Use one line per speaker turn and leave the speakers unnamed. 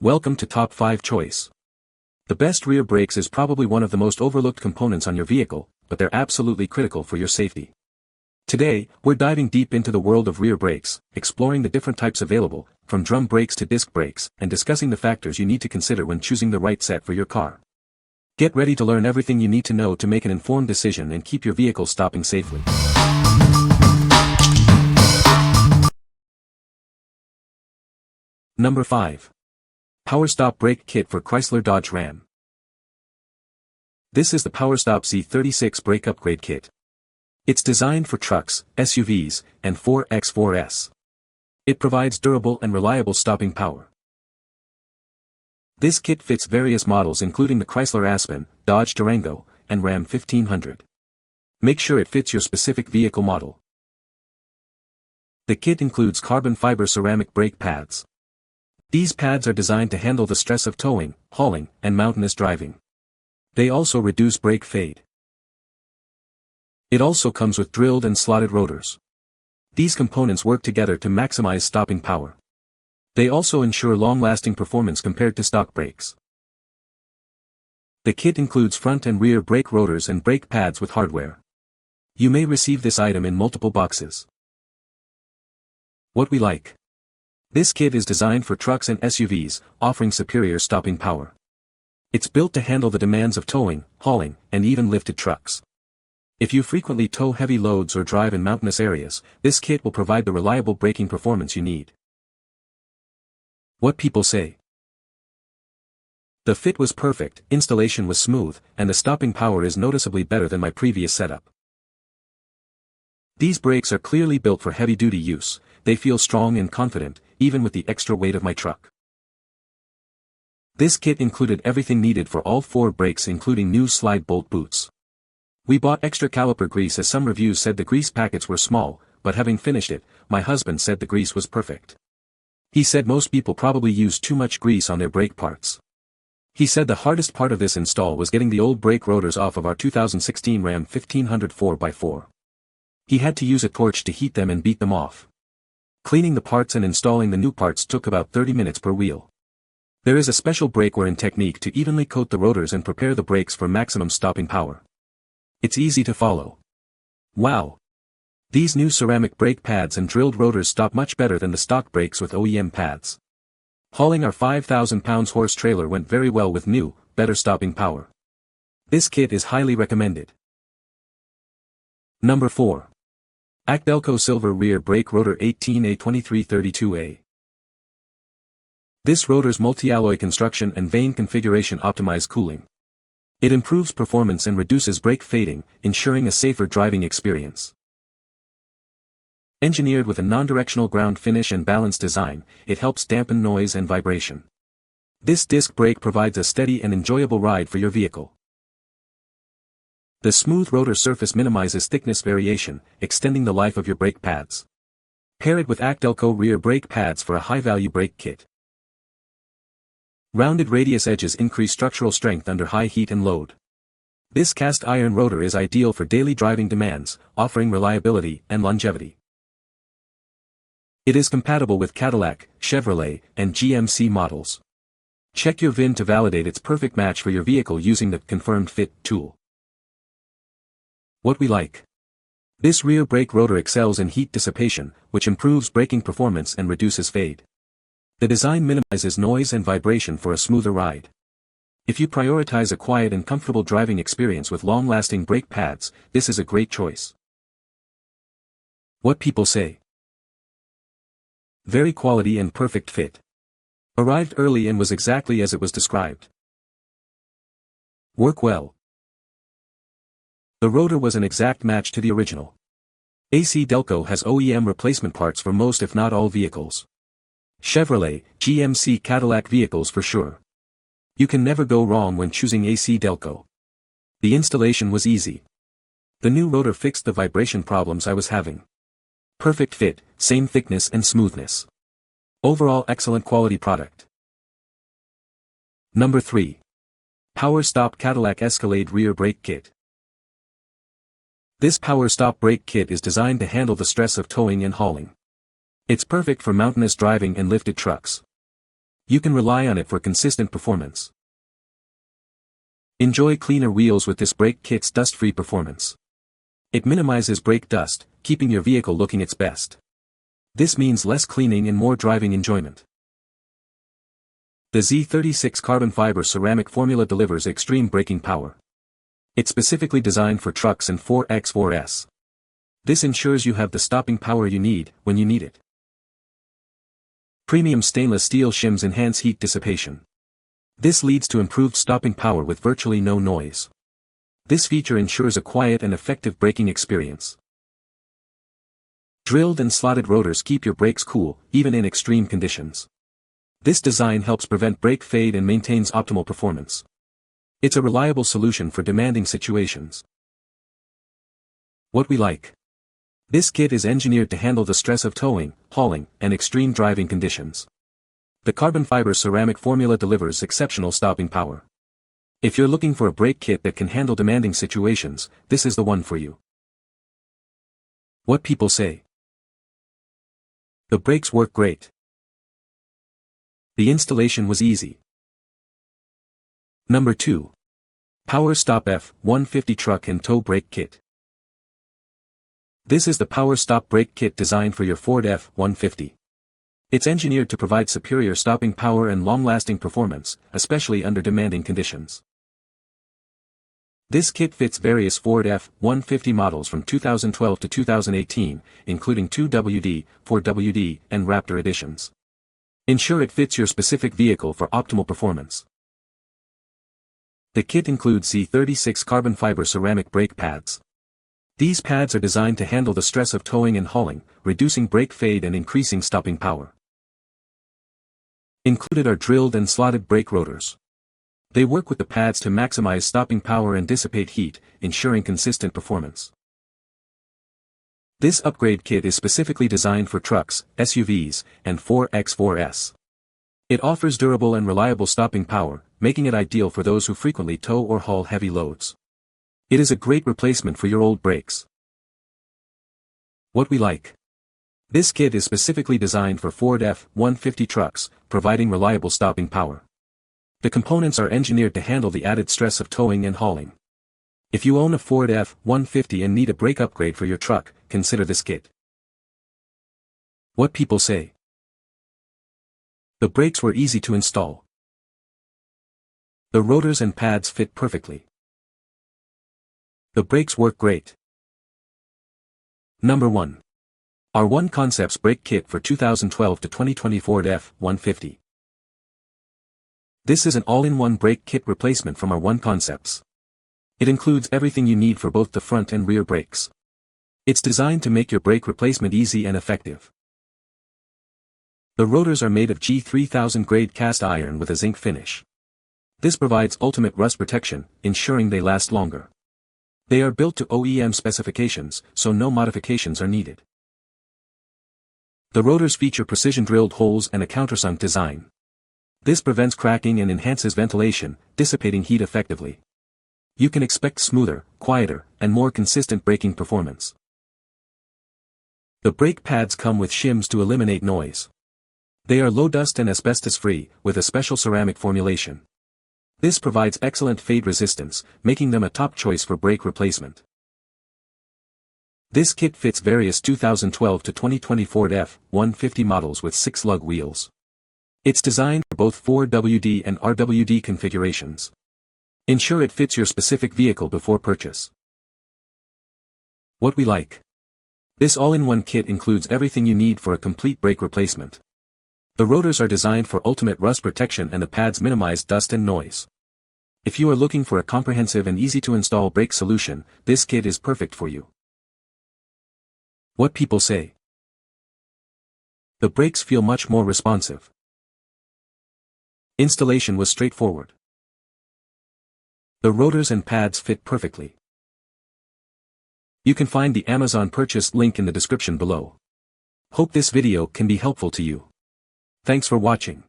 Welcome to Top 5 Choice. The best rear brakes is probably one of the most overlooked components on your vehicle, but they're absolutely critical for your safety. Today, we're diving deep into the world of rear brakes, exploring the different types available, from drum brakes to disc brakes, and discussing the factors you need to consider when choosing the right set for your car. Get ready to learn everything you need to know to make an informed decision and keep your vehicle stopping safely. Number 5. PowerStop Brake Kit for Chrysler Dodge Ram. This is the PowerStop Z36 Brake Upgrade Kit. It's designed for trucks, SUVs, and 4x4s. It provides durable and reliable stopping power. This kit fits various models including the Chrysler Aspen, Dodge Durango, and Ram 1500. Make sure it fits your specific vehicle model. The kit includes carbon fiber ceramic brake pads. These pads are designed to handle the stress of towing, hauling, and mountainous driving. They also reduce brake fade. It also comes with drilled and slotted rotors. These components work together to maximize stopping power. They also ensure long-lasting performance compared to stock brakes. The kit includes front and rear brake rotors and brake pads with hardware. You may receive this item in multiple boxes. What we like. This kit is designed for trucks and SUVs, offering superior stopping power. It's built to handle the demands of towing, hauling, and even lifted trucks. If you frequently tow heavy loads or drive in mountainous areas, this kit will provide the reliable braking performance you need. What people say. The fit was perfect, installation was smooth, and the stopping power is noticeably better than my previous setup. These brakes are clearly built for heavy-duty use. They feel strong and confident, even with the extra weight of my truck. This kit included everything needed for all 4 brakes including new slide bolt boots. We bought extra caliper grease as some reviews said the grease packets were small, but having finished it, my husband said the grease was perfect. He said most people probably use too much grease on their brake parts. He said the hardest part of this install was getting the old brake rotors off of our 2016 Ram 1500 4x4. He had to use a torch to heat them and beat them off. Cleaning the parts and installing the new parts took about 30 minutes per wheel. There is a special brake wear-in technique to evenly coat the rotors and prepare the brakes for maximum stopping power. It's easy to follow. Wow! These new ceramic brake pads and drilled rotors stop much better than the stock brakes with OEM pads. Hauling our 5,000 pounds horse trailer went very well with new, better stopping power. This kit is highly recommended. Number 4. ACDelco Silver Rear Brake Rotor 18A2332A. This rotor's multi-alloy construction and vane configuration optimize cooling. It improves performance and reduces brake fading, ensuring a safer driving experience. Engineered with a non-directional ground finish and balanced design, it helps dampen noise and vibration. This disc brake provides a steady and enjoyable ride for your vehicle. The smooth rotor surface minimizes thickness variation, extending the life of your brake pads. Pair it with ACDelco rear brake pads for a high-value brake kit. Rounded radius edges increase structural strength under high heat and load. This cast iron rotor is ideal for daily driving demands, offering reliability and longevity. It is compatible with Cadillac, Chevrolet, and GMC models. Check your VIN to validate its perfect match for your vehicle using the Confirmed Fit tool. What we like. This rear brake rotor excels in heat dissipation, which improves braking performance and reduces fade. The design minimizes noise and vibration for a smoother ride. If you prioritize a quiet and comfortable driving experience with long-lasting brake pads, this is a great choice. What people say. Very quality and perfect fit. Arrived early and was exactly as it was described. Work well. The rotor was an exact match to the original. ACDelco has OEM replacement parts for most if not all vehicles. Chevrolet, GMC, Cadillac vehicles for sure. You can never go wrong when choosing ACDelco. The installation was easy. The new rotor fixed the vibration problems I was having. Perfect fit, same thickness and smoothness. Overall excellent quality product. Number 3. PowerStop Cadillac Escalade Rear Brake Kit. This PowerStop brake kit is designed to handle the stress of towing and hauling. It's perfect for mountainous driving and lifted trucks. You can rely on it for consistent performance. Enjoy cleaner wheels with this brake kit's dust-free performance. It minimizes brake dust, keeping your vehicle looking its best. This means less cleaning and more driving enjoyment. The Z36 carbon fiber ceramic formula delivers extreme braking power. It's specifically designed for trucks and 4x4s. This ensures you have the stopping power you need, when you need it. Premium stainless steel shims enhance heat dissipation. This leads to improved stopping power with virtually no noise. This feature ensures a quiet and effective braking experience. Drilled and slotted rotors keep your brakes cool, even in extreme conditions. This design helps prevent brake fade and maintains optimal performance. It's a reliable solution for demanding situations. What we like. This kit is engineered to handle the stress of towing, hauling, and extreme driving conditions. The carbon fiber ceramic formula delivers exceptional stopping power. If you're looking for a brake kit that can handle demanding situations, this is the one for you. What people say. The brakes work great. The installation was easy. Number 2. PowerStop F-150 Truck and Tow Brake Kit. This is the PowerStop brake kit designed for your Ford F-150. It's engineered to provide superior stopping power and long-lasting performance, especially under demanding conditions. This kit fits various Ford F-150 models from 2012 to 2018, including 2WD, 4WD, and Raptor editions. Ensure it fits your specific vehicle for optimal performance. The kit includes Z36 carbon fiber ceramic brake pads. These pads are designed to handle the stress of towing and hauling, reducing brake fade and increasing stopping power. Included are drilled and slotted brake rotors. They work with the pads to maximize stopping power and dissipate heat, ensuring consistent performance. This upgrade kit is specifically designed for trucks, SUVs, and 4x4s. It offers durable and reliable stopping power, making it ideal for those who frequently tow or haul heavy loads. It is a great replacement for your old brakes. What we like. This kit is specifically designed for Ford F-150 trucks, providing reliable stopping power. The components are engineered to handle the added stress of towing and hauling. If you own a Ford F-150 and need a brake upgrade for your truck, consider this kit. What people say. The brakes were easy to install. The rotors and pads fit perfectly. The brakes work great. Number 1. R1 Concepts Brake Kit for 2012 to 2020 Ford F-150. This is an all-in-one brake kit replacement from R1 Concepts. It includes everything you need for both the front and rear brakes. It's designed to make your brake replacement easy and effective. The rotors are made of G3000 grade cast iron with a zinc finish. This provides ultimate rust protection, ensuring they last longer. They are built to OEM specifications, so no modifications are needed. The rotors feature precision-drilled holes and a countersunk design. This prevents cracking and enhances ventilation, dissipating heat effectively. You can expect smoother, quieter, and more consistent braking performance. The brake pads come with shims to eliminate noise. They are low-dust and asbestos-free, with a special ceramic formulation. This provides excellent fade resistance, making them a top choice for brake replacement. This kit fits various 2012 to 2020 Ford F-150 models with 6 lug wheels. It's designed for both 4WD and RWD configurations. Ensure it fits your specific vehicle before purchase. What we like. This all-in-one kit includes everything you need for a complete brake replacement. The rotors are designed for ultimate rust protection and the pads minimize dust and noise. If you are looking for a comprehensive and easy-to-install brake solution, this kit is perfect for you. What people say. The brakes feel much more responsive. Installation was straightforward. The rotors and pads fit perfectly. You can find the Amazon purchase link in the description below. Hope this video can be helpful to you. Thanks for watching.